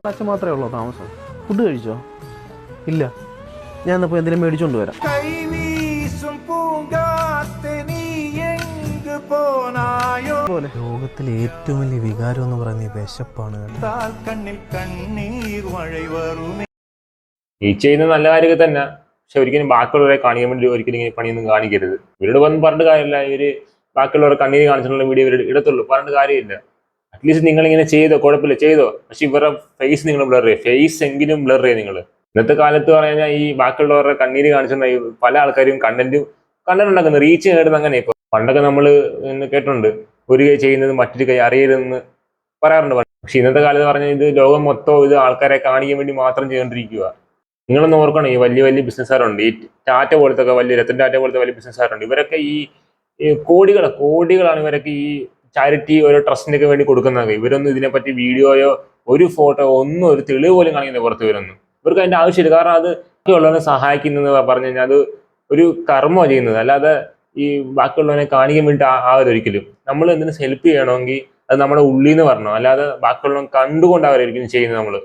അച്ഛൻ മാത്രമേ ഉള്ളൂ താമസം. ഫുഡ് കഴിച്ചോ? ഇല്ല. ഞാൻ എന്നപ്പോൾ എന്തെങ്കിലും മേടിച്ചോണ്ട് വരാം. ലോകത്തിലെ ഏറ്റവും വലിയ വികാരം എന്ന് പറയുന്നത് വിശപ്പാണ്. ഈ ചെയ്യുന്ന നല്ല കാര്യമൊക്കെ തന്നെ, പക്ഷെ ഒരിക്കലും ബാക്കിയുള്ളവരെ കാണിക്കാൻ വേണ്ടി ഒരിക്കലും ഇങ്ങനെ പണിയൊന്നും കാണിക്കരുത്. ഇവരോട് വന്ന് പറഞ്ഞിട്ട് കാര്യമില്ല. ഇവര് ബാക്കിയുള്ളവരെ കണ്ണീര് കാണിച്ചിട്ടുള്ള വീഡിയോ ഇവർ ഇടത്തുള്ളൂ, പറഞ്ഞിട്ട് കാര്യമില്ല. അറ്റ്ലീസ്റ്റ് നിങ്ങൾ ഇങ്ങനെ ചെയ്തോ, കുഴപ്പമില്ല ചെയ്തോ, പക്ഷെ ഇവരുടെ ഫേസ് നിങ്ങൾ ബ്ലർ ചെയ്യുക. ഫേസ് എങ്കിലും ബ്ലർ ചെയ്യുക നിങ്ങൾ. ഇന്നത്തെ കാലത്ത് പറഞ്ഞു കഴിഞ്ഞാൽ ഈ ബാക്കിയുള്ളവരുടെ കണ്ണീര് കാണിച്ചിട്ടുണ്ടെങ്കിൽ പല ആൾക്കാരും കണ്ടന്റ് ഉണ്ടാക്കുന്നത്, റീച്ച് നേടുന്നത്. അങ്ങനെ ഇപ്പൊ പണ്ടൊക്കെ നമ്മൾ കേട്ടിട്ടുണ്ട്, ഒരു കൈ ചെയ്യുന്നത് മറ്റൊരു കൈ അറിയരുതെന്ന് പറയാറുണ്ട്. പക്ഷെ ഇന്നത്തെ കാലത്ത് പറഞ്ഞാൽ ഇത് ലോകം മൊത്തം ഇത് ആൾക്കാരെ കാണിക്കാൻ വേണ്ടി മാത്രം ചെയ്തുകൊണ്ടിരിക്കുക. നിങ്ങളൊന്ന് ഓർക്കണം, ഈ വലിയ വലിയ ബിസിനസ്സുകാരുണ്ട്, ഈ ടാറ്റ പോലത്തെ വലിയ രത്തൻ ടാറ്റ പോലത്തെ വലിയ ബിസിനസ്സുകാരുണ്ട്. ഇവരൊക്കെ ഈ കോടികളാണ് ഇവരൊക്കെ ഈ ചാരിറ്റി ഓരോ ട്രസ്റ്റിനൊക്കെ വേണ്ടി കൊടുക്കുന്നത്. ഇവരൊന്നും ഇതിനെപ്പറ്റി വീഡിയോയോ ഒരു ഫോട്ടോ ഒന്നും ഒരു തെളിവ് പോലും കാണിക്കുന്നത് പുറത്ത് വരുന്നു. ഇവർക്ക് അതിന്റെ ആവശ്യമില്ല. കാരണം അത് ബാക്കിയുള്ളവരെ സഹായിക്കുന്നത് പറഞ്ഞു കഴിഞ്ഞാൽ അത് ഒരു കർമ്മമാണ് ചെയ്യുന്നത്, അല്ലാതെ ഈ ബാക്കിയുള്ളവനെ കാണിക്കാൻ വേണ്ടി ആവരൊരിക്കലും. നമ്മൾ എന്തിനും ഹെൽപ്പ് ചെയ്യണമെങ്കിൽ അത് നമ്മുടെ ഉള്ളിൽ നിന്ന് പറഞ്ഞോ, അല്ലാതെ ബാക്കിയുള്ളവൻ കണ്ടുകൊണ്ട് അവരൊരിക്കലും ചെയ്യുന്നത് നമ്മൾ.